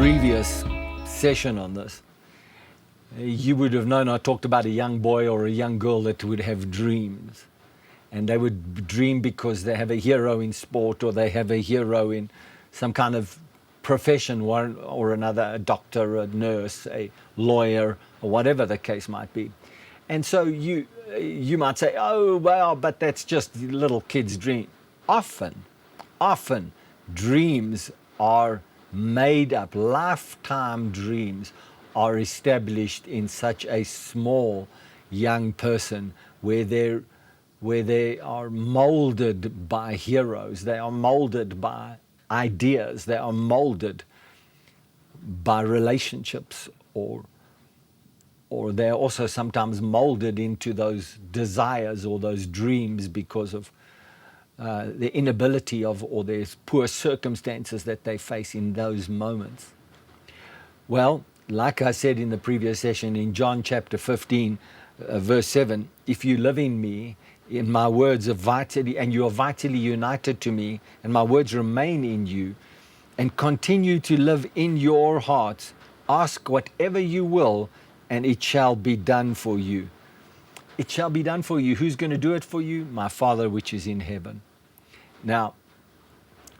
previous session on this, you would have known I talked about a young boy or a young girl that would have dreams. And they would dream because they have a hero in sport, or they have a hero in some kind of profession, one or another, a doctor, a nurse, a lawyer, or whatever the case might be. And so you might say, oh, well, but that's just little kids' dream. Often dreams are made up. Lifetime dreams are established in such a small young person where they are molded by heroes, they are molded by ideas, they are molded by relationships, or they're also sometimes molded into those desires or those dreams because of the inability of, or their poor circumstances that they face in those moments. Well, like I said in the previous session, in John chapter 15, verse 7, if you live in me, in my words are vitally, and you are vitally united to me, and my words remain in you, and continue to live in your hearts, ask whatever you will, and it shall be done for you. It shall be done for you. Who's going to do it for you? My Father which is in heaven. Now,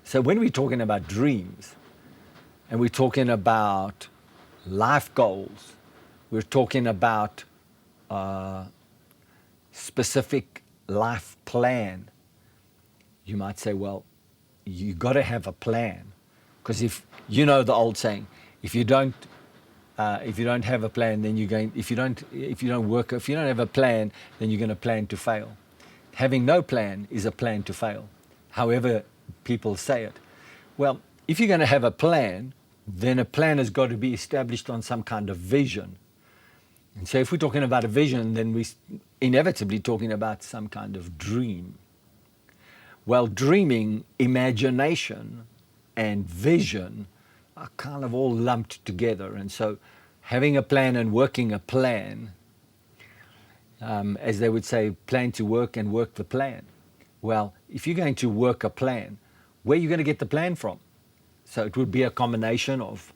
so when we're talking about dreams, and we're talking about life goals, we're talking about specific life plan, you might say, well, you got to have a plan, because if you know the old saying, if you don't have a plan, then you're going. If you don't have a plan, then you're going to plan to fail. Having no plan is a plan to fail, however people say it. Well, if you're going to have a plan, then a plan has got to be established on some kind of vision. And so if we're talking about a vision, then we're inevitably talking about some kind of dream. Well, dreaming, imagination, and vision are kind of all lumped together. And so having a plan and working a plan, as they would say, plan to work and work the plan. Well, if you're going to work a plan, where are you going to get the plan from? So it would be a combination of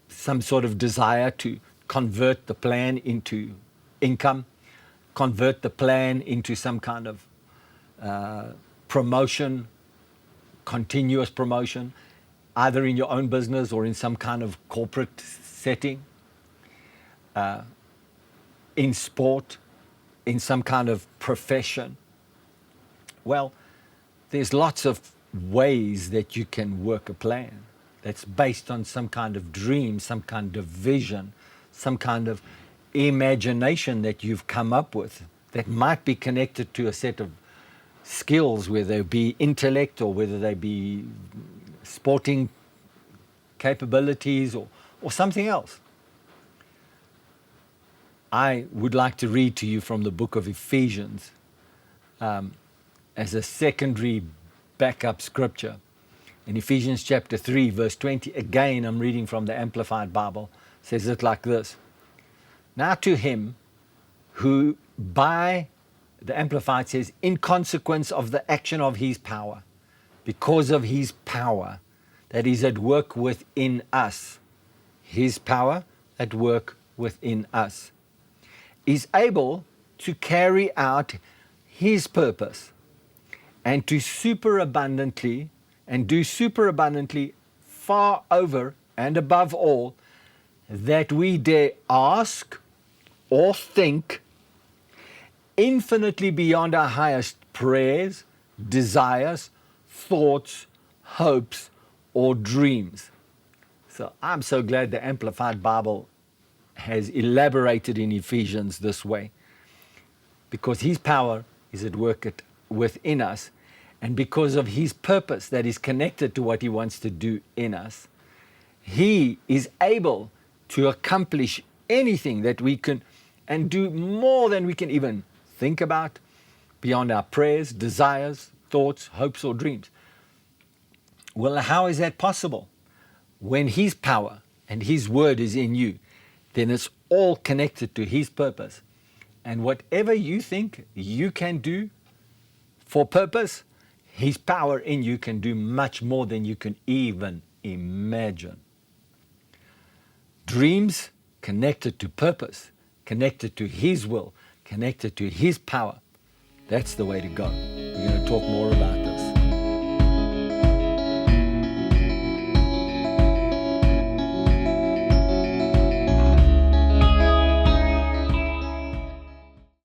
some sort of desire to convert the plan into income, convert the plan into some kind of promotion, continuous promotion, either in your own business or in some kind of corporate setting, in sport, in some kind of profession. Well, there's lots of ways that you can work a plan that's based on some kind of dream, some kind of vision, some kind of imagination that you've come up with that might be connected to a set of skills, whether they be intellect or whether they be sporting capabilities or something else. I would like to read to you from the book of Ephesians as a secondary backup scripture. In Ephesians chapter 3, verse 20, again, I'm reading from the Amplified Bible, says it like this. Now to him who by, the Amplified says, in consequence of the action of his power, because of his power that is at work within us, his power at work within us, is able to carry out his purpose and to superabundantly and do superabundantly far over and above all that we dare ask or think, infinitely beyond our highest prayers, desires, thoughts, hopes, or dreams. So I'm so glad the Amplified Bible has elaborated in Ephesians this way, because his power is at work within us, and because of his purpose that is connected to what he wants to do in us, he is able to accomplish anything that we can, and do more than we can even think about, beyond our prayers, desires, thoughts, hopes, or dreams. Well, how is that possible? When his power and his word is in you, then it's all connected to his purpose. And whatever you think you can do for purpose, his power in you can do much more than you can even imagine. Dreams connected to purpose, connected to His will, connected to His power. That's the way to go. We're going to talk more about